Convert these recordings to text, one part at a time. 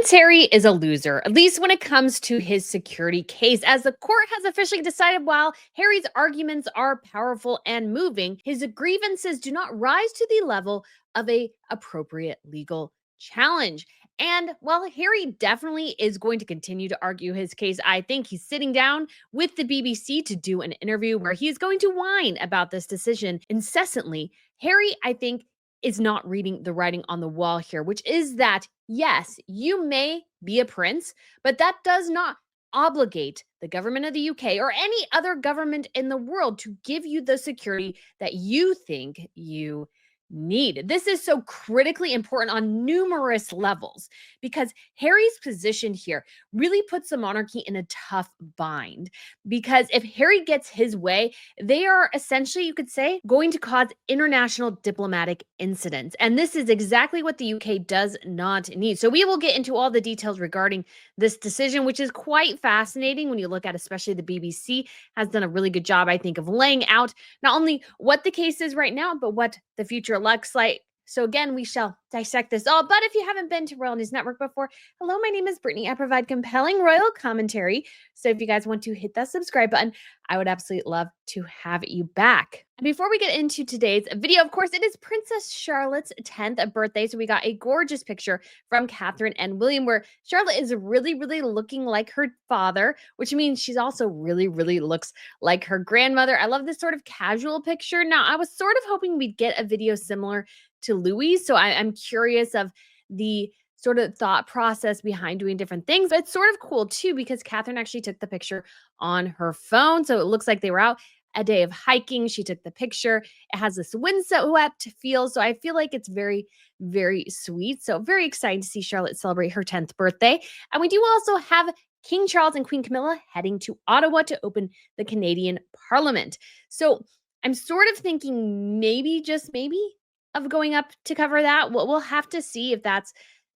Prince Harry is a loser, at least when it comes to his security case, as the court has officially decided while Harry's arguments are powerful and moving, his grievances do not rise to the level of a appropriate legal challenge. And while Harry definitely is going to continue to argue his case, I think he's sitting down with the BBC to do an interview where he is going to whine about this decision incessantly. Harry, I think, is not reading the writing on the wall here, which is that, yes, you may be a prince, but that does not obligate the government of the UK or any other government in the world to give you the security that you think you need. This is so critically important on numerous levels because Harry's position here really puts the monarchy in a tough bind. Because if Harry gets his way, they are essentially, you could say, going to cause international diplomatic incidents. And this is exactly what the UK does not need. So we will get into all the details regarding this decision, which is quite fascinating when you look at, especially the BBC has done a really good job, I think, of laying out not only what the case is right now, but what the future looks like. So again, we shall dissect this all. But if you haven't been to Royal News Network before, hello, my name is Brittany. I provide compelling royal commentary. So if you guys want to hit that subscribe button, I would absolutely love to have you back. And before we get into today's video, of course, it is Princess Charlotte's 10th birthday. So we got a gorgeous picture from Catherine and William where Charlotte is really, really looking like her father, which means she's also really, really looks like her grandmother. I love this sort of casual picture. Now, I was sort of hoping we'd get a video similar to Louis. So I'm curious of the sort of thought process behind doing different things. But it's sort of cool too, because Catherine actually took the picture on her phone. So it looks like they were out a day of hiking. She took the picture. It has this windswept feel. So I feel like it's very, very sweet. So very excited to see Charlotte celebrate her 10th birthday. And we do also have King Charles and Queen Camilla heading to Ottawa to open the Canadian Parliament. So I'm sort of thinking maybe, just maybe, of going up to cover that. We'll have to see if that's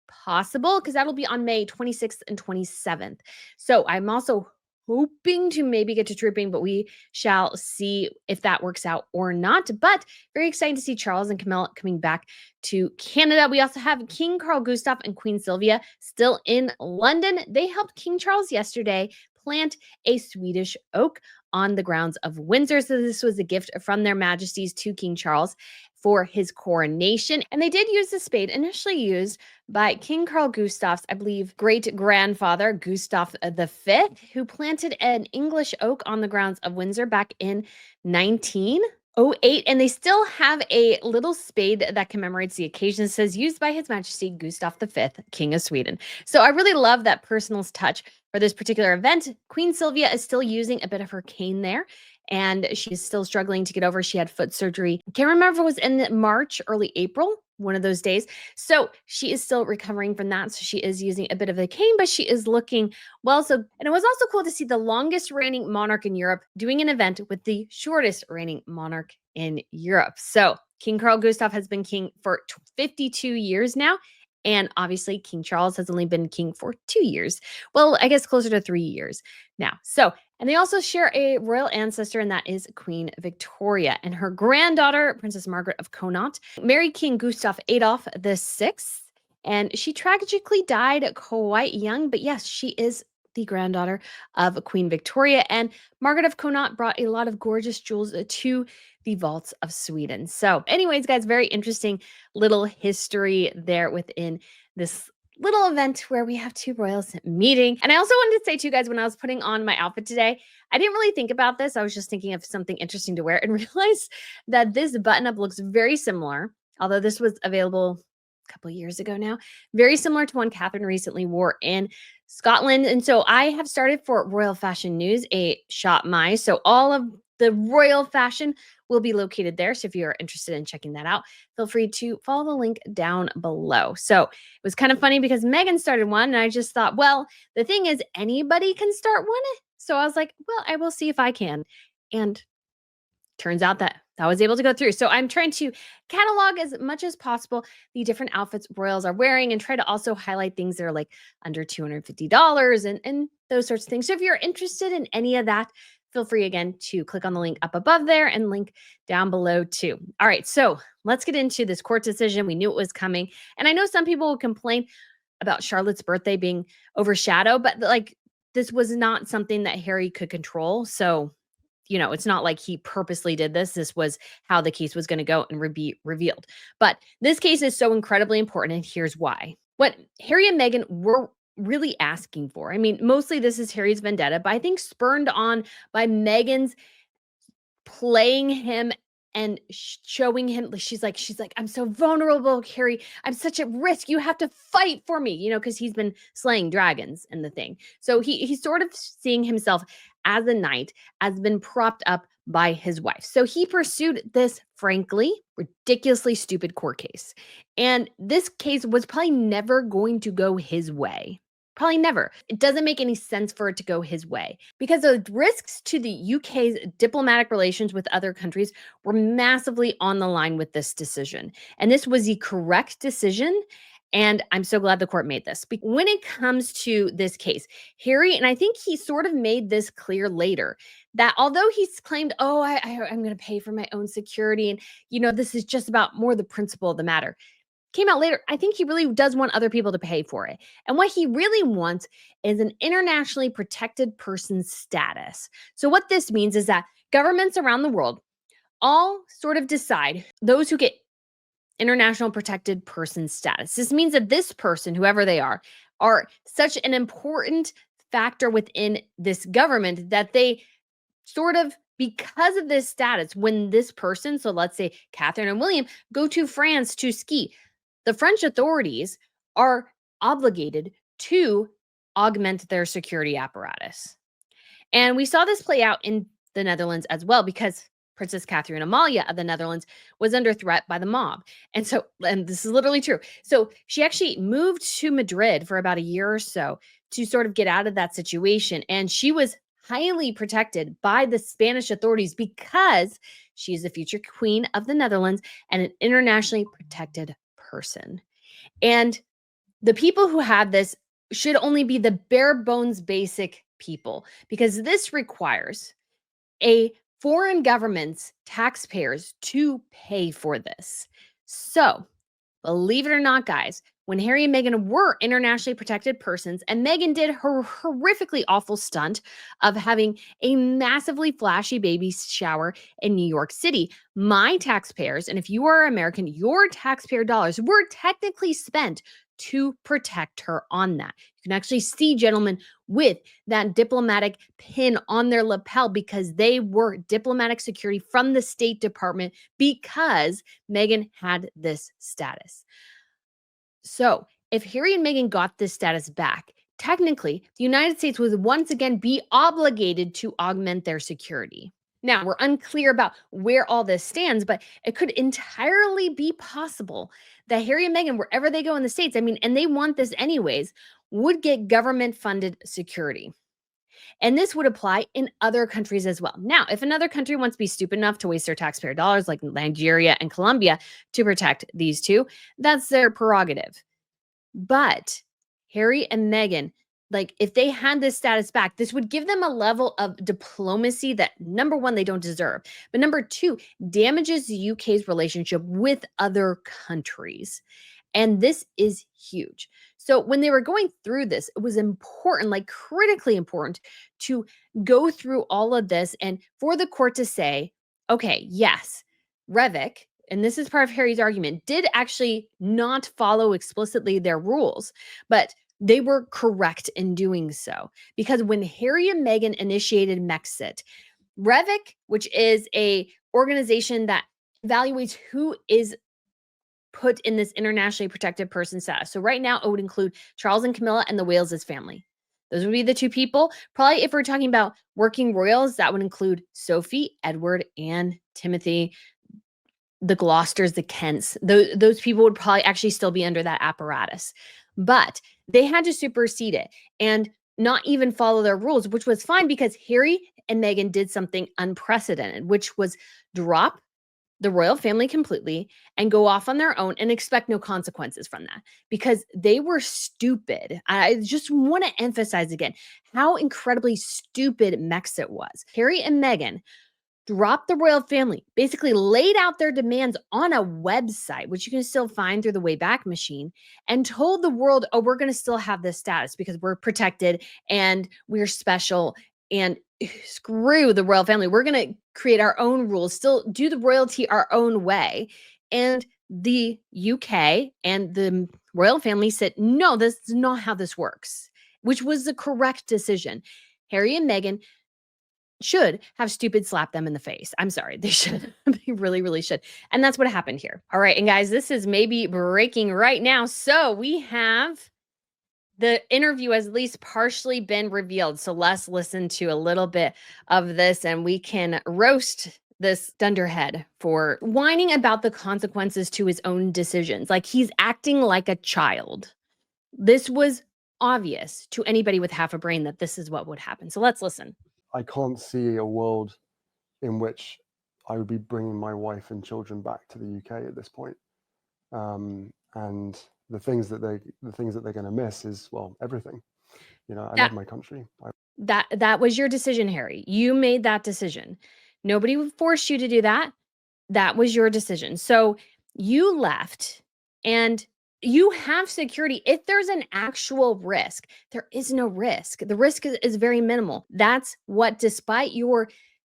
possible because that'll be on May 26th and 27th. So I'm also hoping to maybe get to trooping, but we shall see if that works out or not. But very excited to see Charles and Camilla coming back to Canada. We also have King Carl Gustaf and Queen Sylvia still in London. They helped King Charles yesterday plant a Swedish oak on the grounds of Windsor. So this was a gift from their majesties to King Charles for his coronation. And they did use the spade initially used by King Carl Gustaf's, I believe, great-grandfather, Gustav V, who planted an English oak on the grounds of Windsor back in 1908. And they still have a little spade that commemorates the occasion. It says, used by His Majesty Gustav V, King of Sweden. So I really love that personal touch for this particular event. Queen Sylvia is still using a bit of her cane there, and she's still struggling to get over. She had foot surgery. I can't remember if it was in March, early April, one of those days. So she is still recovering from that. So she is using a bit of a cane, but she is looking well. So, and it was also cool to see the longest reigning monarch in Europe doing an event with the shortest reigning monarch in Europe. So King Carl Gustaf has been king for 52 years now. And obviously, King Charles has only been king for 2 years. Well, I guess closer to 3 years now. So, and they also share a royal ancestor, and that is Queen Victoria. And her granddaughter, Princess Margaret of Connaught, married King Gustav Adolf VI. And she tragically died quite young. But yes, she is the granddaughter of Queen Victoria. And Margaret of Connaught brought a lot of gorgeous jewels to the vaults of Sweden. So anyways, guys, very interesting little history there within this little event where we have two royals meeting. And I also wanted to say to you guys, when I was putting on my outfit today, I didn't really think about this. I was just thinking of something interesting to wear and realized that this button up looks very similar, although this was available a couple of years ago now, very similar to one Catherine recently wore in Scotland. And so I have started for Royal Fashion News a Shop My. So all of the royal fashion will be located there. So if you are interested in checking that out, feel free to follow the link down below. So it was kind of funny because Megan started one and I just thought, well, the thing is anybody can start one. So I was like, well, I will see if I can. And turns out that I was able to go through. So I'm trying to catalog as much as possible the different outfits royals are wearing and try to also highlight things that are like under $250 and those sorts of things. So if you're interested in any of that, feel free again to click on the link up above there and link down below too. All right, so let's get into this court decision. We knew it was coming. And I know some people will complain, about Charlotte's birthday being overshadowed, but like this was not something that Harry could control. So, it's not like he purposely did this. This was how the case was going to go and be revealed. But this case is so incredibly important, and here's why. What Harry and Meghan were really asking for, I mean, mostly this is Harry's vendetta, but I think spurned on by Meghan's playing him and showing him, like, she's like, I'm so vulnerable, Harry. I'm such at risk. You have to fight for me, because he's been slaying dragons in the thing. So he's sort of seeing himself as a knight, as been propped up by his wife. So he pursued this, frankly, ridiculously stupid court case. And this case was probably never going to go his way. Probably never. It doesn't make any sense for it to go his way because the risks to the UK's diplomatic relations with other countries were massively on the line with this decision. And this was the correct decision. And I'm so glad the court made this. When it comes to this case, Harry, and I think he sort of made this clear later, that although he's claimed, oh, I'm going to pay for my own security, and, this is just about more the principle of the matter, came out later, I think he really does want other people to pay for it. And what he really wants is an internationally protected person status. So what this means is that governments around the world all sort of decide those who get international protected person status. This means that this person, whoever they are such an important factor within this government that they sort of, because of this status, when this person, so let's say Catherine and William, go to France to ski, the French authorities are obligated to augment their security apparatus. And we saw this play out in the Netherlands as well, because Princess Catherine Amalia of the Netherlands was under threat by the mob. And this is literally true. So she actually moved to Madrid for about a year or so to sort of get out of that situation. And she was highly protected by the Spanish authorities because she is the future queen of the Netherlands and an internationally protected person. And the people who have this should only be the bare bones basic people, because this requires a foreign government's taxpayers to pay for this. So, believe it or not, guys, when Harry and Meghan were internationally protected persons, and Meghan did her horrifically awful stunt of having a massively flashy baby shower in New York City, my taxpayers, and if you are American, your taxpayer dollars were technically spent to protect her on that. You can actually see gentlemen with that diplomatic pin on their lapel because they were diplomatic security from the State Department because Meghan had this status. So if Harry and Meghan got this status back, technically, the United States would once again be obligated to augment their security. Now, we're unclear about where all this stands, but it could entirely be possible that Harry and Meghan, wherever they go in the States, I mean, and they want this anyways, would get government-funded security. And this would apply in other countries as well. Now, if another country wants to be stupid enough to waste their taxpayer dollars, like Nigeria and Colombia, to protect these two, that's their prerogative. But Harry and Meghan, like, if they had this status back, this would give them a level of diplomacy that, number one, they don't deserve. But number two, damages the UK's relationship with other countries. And this is huge. So when they were going through this, it was important, like critically important, to go through all of this and for the court to say, okay, yes, Revok, and this is part of Harry's argument, did actually not follow explicitly their rules, but they were correct in doing so. Because when Harry and Meghan initiated Mexit, Revok, which is a organization that evaluates who is put in this internationally protected person status. So right now it would include Charles and Camilla and the Wales' family. Those would be the two people. Probably if we're talking about working royals, that would include Sophie, Edward, and Timothy, the Gloucesters, the Kents. Those people would probably actually still be under that apparatus. But they had to supersede it and not even follow their rules, which was fine because Harry and Meghan did something unprecedented, which was drop the royal family completely and go off on their own and expect no consequences from that because they were stupid. I just want to emphasize again how incredibly stupid Mexit was. Harry and Meghan dropped the royal family, basically laid out their demands on a website, which you can still find through the Wayback Machine, and told the world, oh, we're going to still have this status because we're protected and we're special. And screw the royal family. We're going to create our own rules, still do the royalty our own way. And the UK and the royal family said, no, this is not how this works, which was the correct decision. Harry and Meghan should have stupid slapped them in the face. I'm sorry. They should. They really, really should. And that's what happened here. All right. And guys, this is maybe breaking right now. So we have the interview has at least partially been revealed. So let's listen to a little bit of this and we can roast this dunderhead for whining about the consequences to his own decisions. Like he's acting like a child. This was obvious to anybody with half a brain that this is what would happen. So let's listen. I can't see a world in which I would be bringing my wife and children back to the UK at this point. And the things that they're going to miss is, well, everything. You know, I love my country. That was your decision, Harry. You made that decision. Nobody forced you to do that. That was your decision. So you left and you have security. If there's an actual risk, there is no risk. The risk is very minimal. That's what, despite your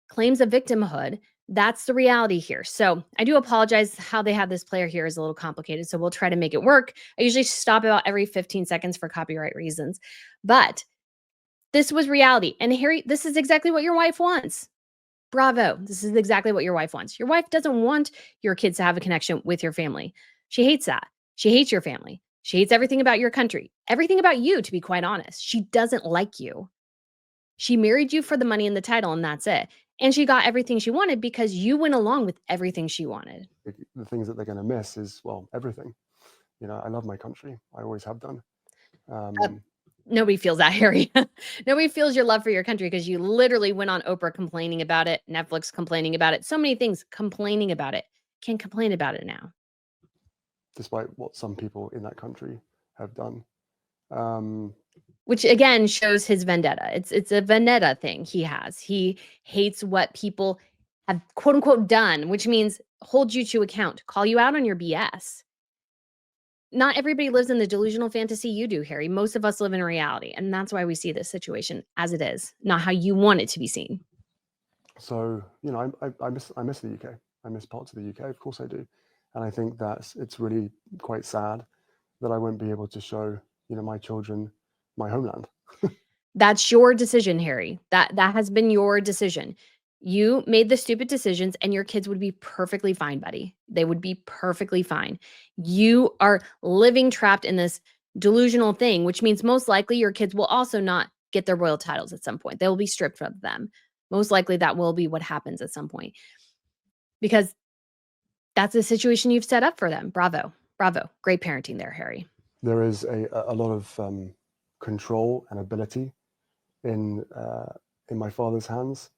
claims of victimhood, that's the reality here. So I do apologize. How they have this player here is a little complicated. So we'll try to make it work. I usually stop about every 15 seconds for copyright reasons. But this was reality. And Harry, this is exactly what your wife wants. Bravo. This is exactly what your wife wants. Your wife doesn't want your kids to have a connection with your family. She hates that. She hates your family. She hates everything about your country, everything about you, to be quite honest. She doesn't like you. She married you for the money and the title, and that's it. And she got everything she wanted because you went along with everything she wanted. The things that they're going to miss is, well, everything. You know, I love my country. I always have done. Nobody feels that, Harry. Nobody feels your love for your country because you literally went on Oprah complaining about it, Netflix complaining about it, so many things complaining about it. Can't complain about it now. Despite what some people in that country have done. Which again shows his vendetta. It's a vendetta thing he has. He hates what people have quote unquote done, which means hold you to account, call you out on your BS. Not everybody lives in the delusional fantasy you do, Harry. Most of us live in reality. And that's why we see this situation as it is, not how you want it to be seen. So, you know, I miss the UK. I miss parts of the UK. Of course I do. And I think it's really quite sad that I won't be able to show, you know, my children my homeland. That's your decision, Harry. That has been your decision. You made the stupid decisions and your kids would be perfectly fine, buddy. They would be perfectly fine. You are living trapped in this delusional thing, which means most likely your kids will also not get their royal titles at some point. They will be stripped of them. Most likely that will be what happens at some point. Because that's the situation you've set up for them. Bravo. Bravo. Great parenting there, Harry. There is a lot of control and ability in my father's hands.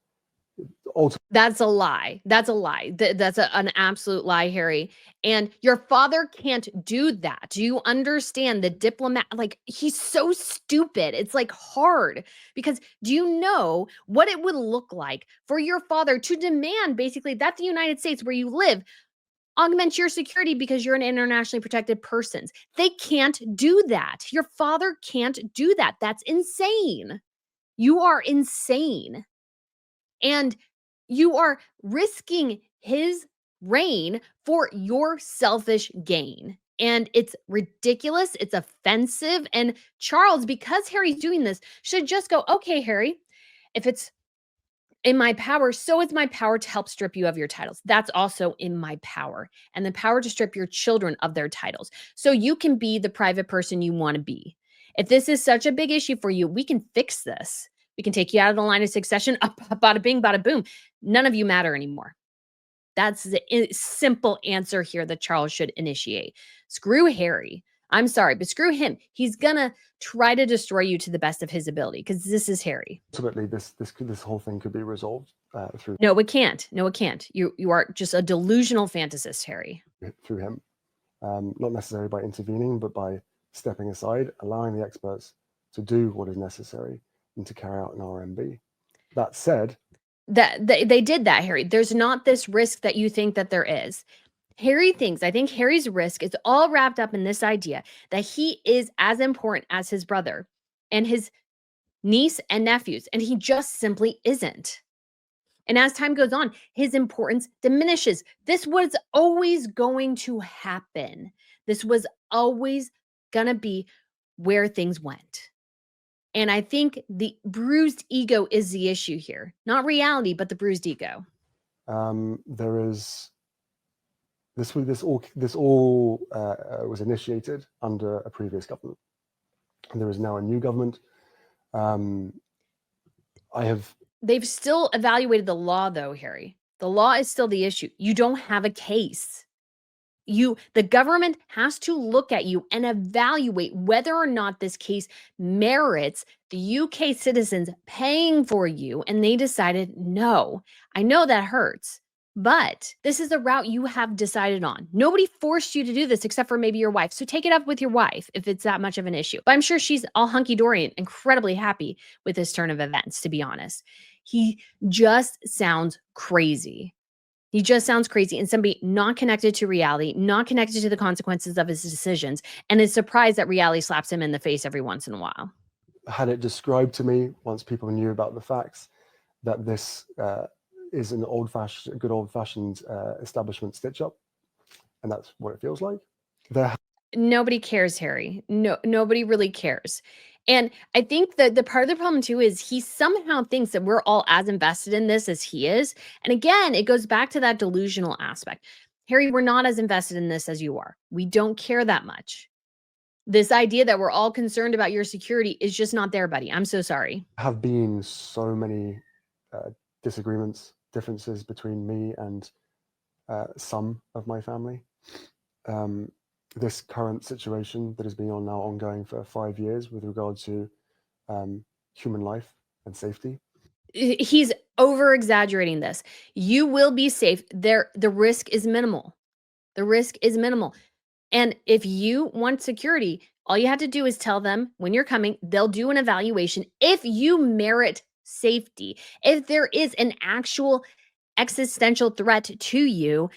That's a lie. That's a lie. That's an absolute lie, Harry. And your father can't do that. Do you understand the diplomat? Like, he's so stupid. It's like hard because do you know what it would look like for your father to demand basically that the United States where you live augment your security because you're an internationally protected person? They can't do that. Your father can't do that. That's insane. You are insane. And you are risking his reign for your selfish gain. And it's ridiculous. It's offensive. And Charles, because Harry's doing this, should just go, okay, Harry, if it's in my power, so it's my power to help strip you of your titles. That's also in my power. And the power to strip your children of their titles. So you can be the private person you want to be. If this is such a big issue for you, we can fix this. We can take you out of the line of succession. Bada bing, bada boom. None of you matter anymore. That's the simple answer here that Charles should initiate. Screw Harry. I'm sorry, but screw him. He's going to try to destroy you to the best of his ability because this is Harry. Ultimately, this whole thing could be resolved through. No, it can't. No, it can't. You are just a delusional fantasist, Harry. Through him. Not necessarily by intervening, but by stepping aside, allowing the experts to do what is necessary and to carry out an RMB. That said, That they did that, Harry. There's not this risk that you think that there is. I think Harry's risk is all wrapped up in this idea that he is as important as his brother and his niece and nephews, and he just simply isn't. And as time goes on, his importance diminishes. This was always going to happen. This was always going to be where things went. And I think the bruised ego is the issue here. Not reality, but the bruised ego. There is this all was initiated under a previous government, and there is now a new government. They've still evaluated the law, though, Harry. The law is still the issue. You don't have a case. The government has to look at you and evaluate whether or not this case merits the UK citizens paying for you. And they decided, no. I know that hurts, but this is the route you have decided on. Nobody forced you to do this except for maybe your wife. So take it up with your wife if it's that much of an issue. But I'm sure she's all hunky-dory and incredibly happy with this turn of events, to be honest. He just sounds crazy. He just sounds crazy and somebody not connected to reality, not connected to the consequences of his decisions, and is surprised that reality slaps him in the face every once in a while. Had it described to me, once people knew about the facts, that this is an good old-fashioned establishment stitch-up, and that's what it feels like. Nobody cares, Harry. No, nobody really cares. And I think that the part of the problem too is he somehow thinks that we're all as invested in this as he is. And again, it goes back to that delusional aspect. Harry, we're not as invested in this as you are. We don't care that much. This idea that we're all concerned about your security is just not there, buddy. I'm so sorry. There have been so many differences between me and some of my family. This current situation that has been ongoing for 5 years with regard to human life and safety. He's over exaggerating this. You will be safe. The risk is minimal. The risk is minimal. And if you want security, all you have to do is tell them when you're coming, they'll do an evaluation. If you merit safety, if there is an actual existential threat to you,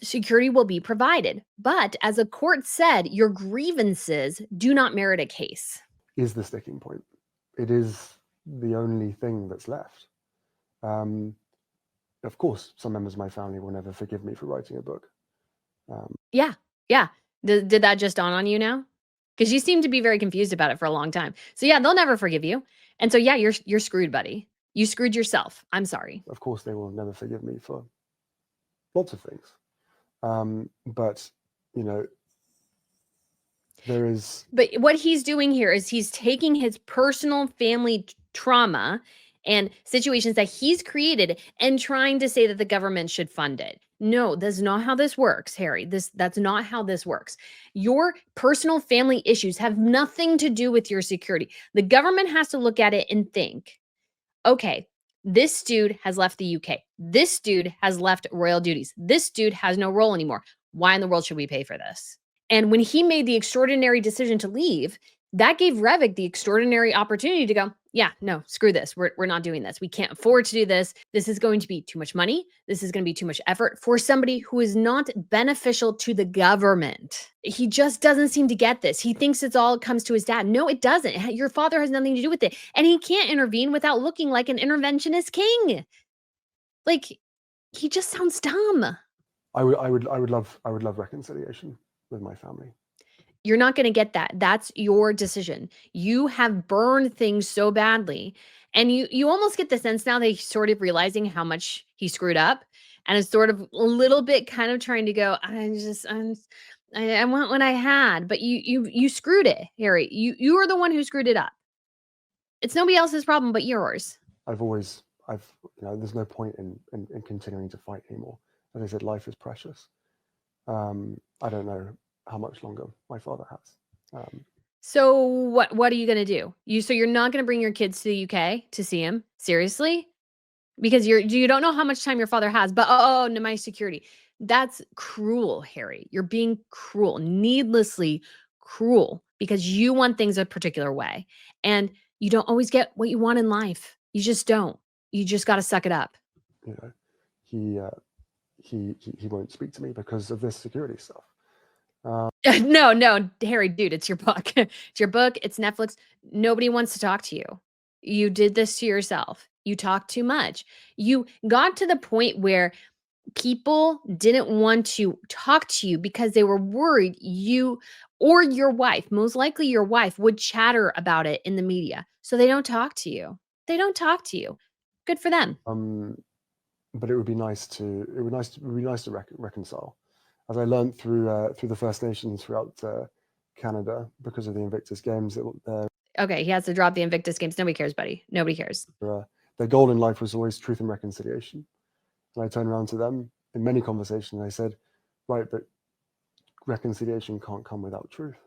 security will be provided. But as a court said, your grievances do not merit a case. Is the sticking point. It is the only thing that's left. Of course, some members of my family will never forgive me for writing a book. Yeah. Did that just dawn on you now? Because you seem to be very confused about it for a long time. So yeah, they'll never forgive you. And so yeah, you're screwed, buddy. You screwed yourself. I'm sorry. Of course, they will never forgive me for lots of things. But, you know, there is... But what he's doing here is he's taking his personal family trauma and situations that he's created and trying to say that the government should fund it. No, that's not how this works, Harry. That's not how this works. Your personal family issues have nothing to do with your security. The government has to look at it and think, okay, this dude has left the UK. This dude has left royal duties. This dude has no role anymore. Why in the world should we pay for this? And when he made the extraordinary decision to leave, that gave Revik the extraordinary opportunity to go, yeah, no, screw this. We're not doing this. We can't afford to do this. This is going to be too much money. This is going to be too much effort for somebody who is not beneficial to the government. He just doesn't seem to get this. He thinks it's all comes to his dad. No, it doesn't. Your father has nothing to do with it. And he can't intervene without looking like an interventionist king. Like, he just sounds dumb. I would love reconciliation with my family. You're not going to get that. That's your decision. You have burned things so badly. And you almost get the sense now that he's sort of realizing how much he screwed up. And it's sort of a little bit kind of trying to go, I want what I had. But you screwed it, Harry. You are the one who screwed it up. It's nobody else's problem but yours. There's no point in continuing to fight anymore. As I said, life is precious. I don't know how much longer my father has. So what are you going to do? You're not going to bring your kids to the UK to see him? Seriously? Because you don't know how much time your father has, but no, my security. That's cruel, Harry. You're being cruel, needlessly cruel, because you want things a particular way. And you don't always get what you want in life. You just don't. You just got to suck it up. You know, he won't speak to me because of this security stuff. No, Harry, dude, it's your book. It's your book. It's Netflix. Nobody wants to talk to you. You did this to yourself. You talked too much. You got to the point where people didn't want to talk to you because they were worried you or your wife, most likely your wife, would chatter about it in the media. So they don't talk to you. They don't talk to you. Good for them. But it would be nice to reconcile, as I learned through the First Nations throughout Canada because of the Invictus Games. Okay, he has to drop the Invictus Games. Nobody cares, buddy. Nobody cares. Their goal in life was always truth and reconciliation. And I turned around to them in many conversations and I said, right, but reconciliation can't come without truth.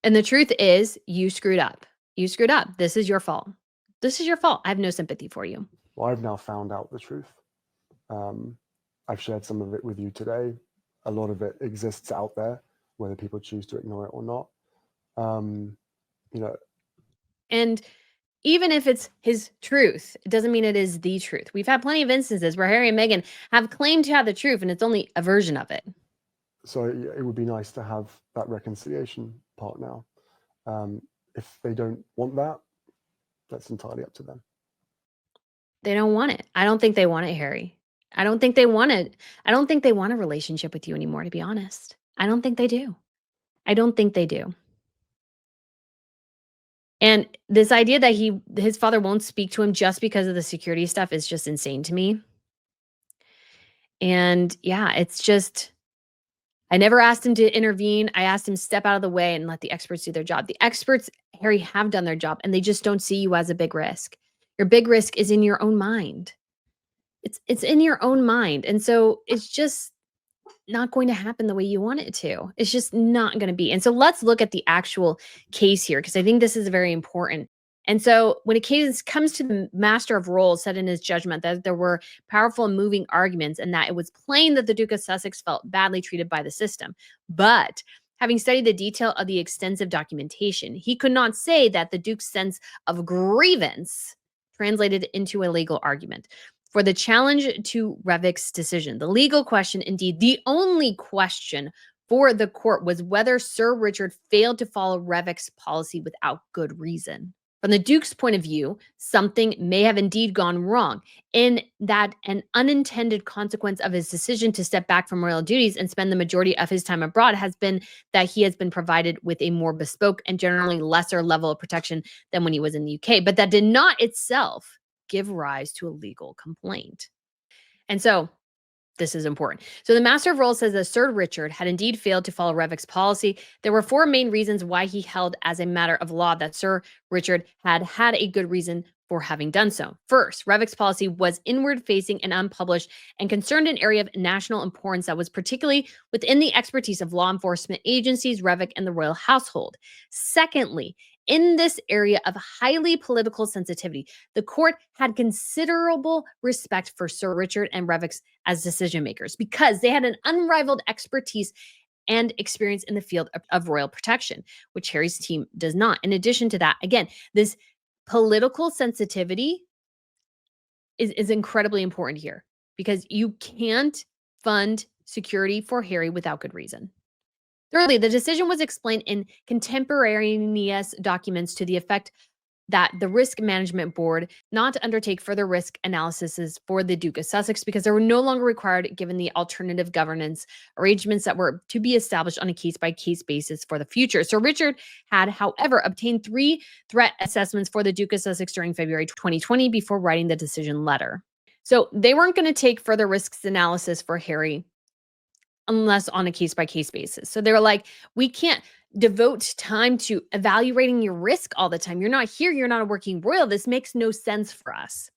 And the truth is, you screwed up. You screwed up. This is your fault. This is your fault. I have no sympathy for you. Well, I've now found out the truth. I've shared some of it with you today. A lot of it exists out there, whether people choose to ignore it or not. And even if it's his truth, it doesn't mean it is the truth. We've had plenty of instances where Harry and Meghan have claimed to have the truth, and it's only a version of it. So it would be nice to have that reconciliation part now. If they don't want that, that's entirely up to them. They don't want it. I don't think they want it, Harry. I don't think they want it. I don't think they want a relationship with you anymore, to be honest. I don't think they do. I don't think they do. And this idea that his father won't speak to him just because of the security stuff is just insane to me. And yeah, it's just, I never asked him to intervene. I asked him to step out of the way and let the experts do their job. The experts, Harry, have done their job, and they just don't see you as a big risk. Your big risk is in your own mind. It's in your own mind. And so it's just not going to happen the way you want it to. It's just not going to be. And so let's look at the actual case here, because I think this is very important. And so when a case comes to the Master of Roles, said in his judgment that there were powerful and moving arguments and that it was plain that the Duke of Sussex felt badly treated by the system. But having studied the detail of the extensive documentation, he could not say that the Duke's sense of grievance translated into a legal argument. For the challenge to Revick's decision, the legal question, indeed, the only question for the court, was whether Sir Richard failed to follow Revick's policy without good reason. From the Duke's point of view, something may have indeed gone wrong, in that an unintended consequence of his decision to step back from royal duties and spend the majority of his time abroad has been that he has been provided with a more bespoke and generally lesser level of protection than when he was in the UK. But that did not itself give rise to a legal complaint. And so this is important. So the Master of Roles says that Sir Richard had indeed failed to follow Revick's policy. There were 4 main reasons why he held as a matter of law that Sir Richard had had a good reason for having done so. First, Revick's policy was inward-facing and unpublished and concerned an area of national importance that was particularly within the expertise of law enforcement agencies, Revick, and the royal household. Secondly, in this area of highly political sensitivity, the court had considerable respect for Sir Richard and Revick as decision makers because they had an unrivaled expertise and experience in the field of royal protection, which Harry's team does not. In addition to that, again, this political sensitivity is incredibly important here because you can't fund security for Harry without good reason. Thirdly, the decision was explained in contemporaneous documents to the effect that the Risk Management Board not to undertake further risk analyses for the Duke of Sussex because they were no longer required given the alternative governance arrangements that were to be established on a case-by-case basis for the future. Sir Richard had, however, obtained 3 threat assessments for the Duke of Sussex during February 2020 before writing the decision letter. So they weren't going to take further risks analysis for Harry unless on a case-by-case basis. So they were like, we can't devote time to evaluating your risk all the time. You're not here. You're not a working royal. This makes no sense for us.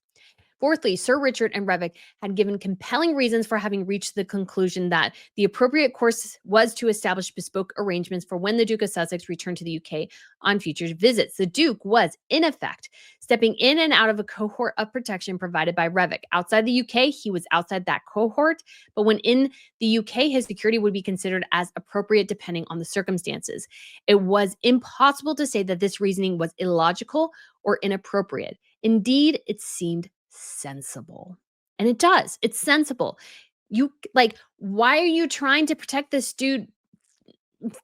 Fourthly, Sir Richard and Revick had given compelling reasons for having reached the conclusion that the appropriate course was to establish bespoke arrangements for when the Duke of Sussex returned to the UK on future visits. The Duke was, in effect, stepping in and out of a cohort of protection provided by Revick. Outside the UK, he was outside that cohort, but when in the UK, his security would be considered as appropriate depending on the circumstances. It was impossible to say that this reasoning was illogical or inappropriate. Indeed, it seemed sensible. And it does. It's sensible. You like, why are you trying to protect this dude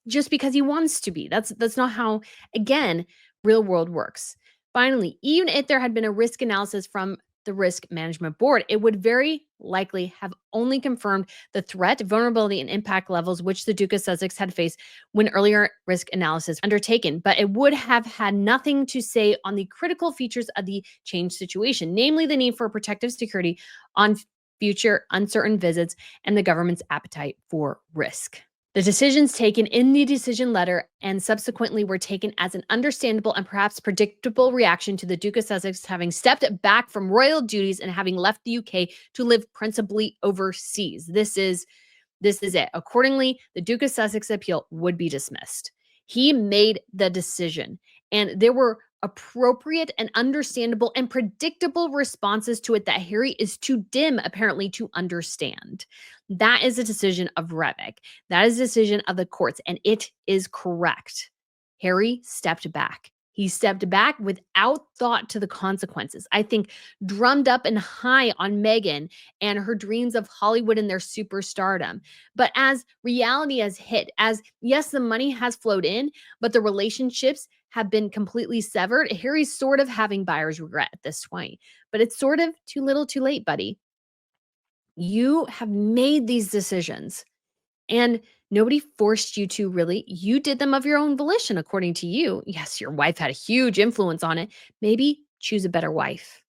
just because he wants to be? That's not how, again, real world works. Finally, even if there had been a risk analysis from the risk management board, it would very likely have only confirmed the threat, vulnerability, and impact levels which the Duke of Sussex had faced when earlier risk analysis undertaken, but it would have had nothing to say on the critical features of the changed situation, namely the need for protective security on future uncertain visits and the government's appetite for risk. The decisions taken in the decision letter and subsequently were taken as an understandable and perhaps predictable reaction to the Duke of Sussex having stepped back from royal duties and having left the UK to live principally overseas. This is it. Accordingly, the Duke of Sussex appeal would be dismissed. He made the decision, and there were appropriate and understandable and predictable responses to it that Harry is too dim, apparently, to understand. That is a decision of Revok. That is a decision of the courts, and it is correct. Harry stepped back. He stepped back without thought to the consequences. I think drummed up and high on Meghan and her dreams of Hollywood and their superstardom. But as reality has hit, as yes, the money has flowed in, but the relationships have been completely severed, Harry's sort of having buyer's regret at this point. But it's sort of too little too late, buddy. You have made these decisions and nobody forced you to really. You did them of your own volition, according to you. Yes, your wife had a huge influence on it. Maybe choose a better wife.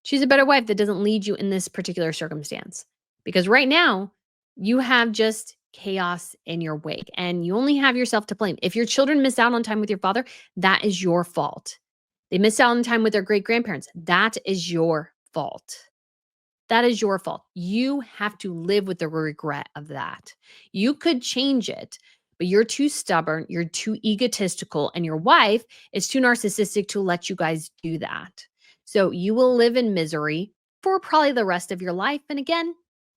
Choose a better wife that doesn't lead you in this particular circumstance. Because right now, you have just chaos in your wake and you only have yourself to blame. If your children miss out on time with your father, that is your fault. They missed out on time with their great grandparents. That is your fault. That is your fault. You have to live with the regret of that. You could change it, but you're too stubborn, you're too egotistical, and your wife is too narcissistic to let you guys do that. So you will live in misery for probably the rest of your life. And again,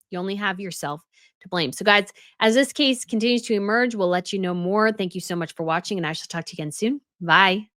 you only have yourself to blame. So, guys, as this case continues to emerge, we'll let you know more. Thank you so much for watching, and I shall talk to you again soon. Bye.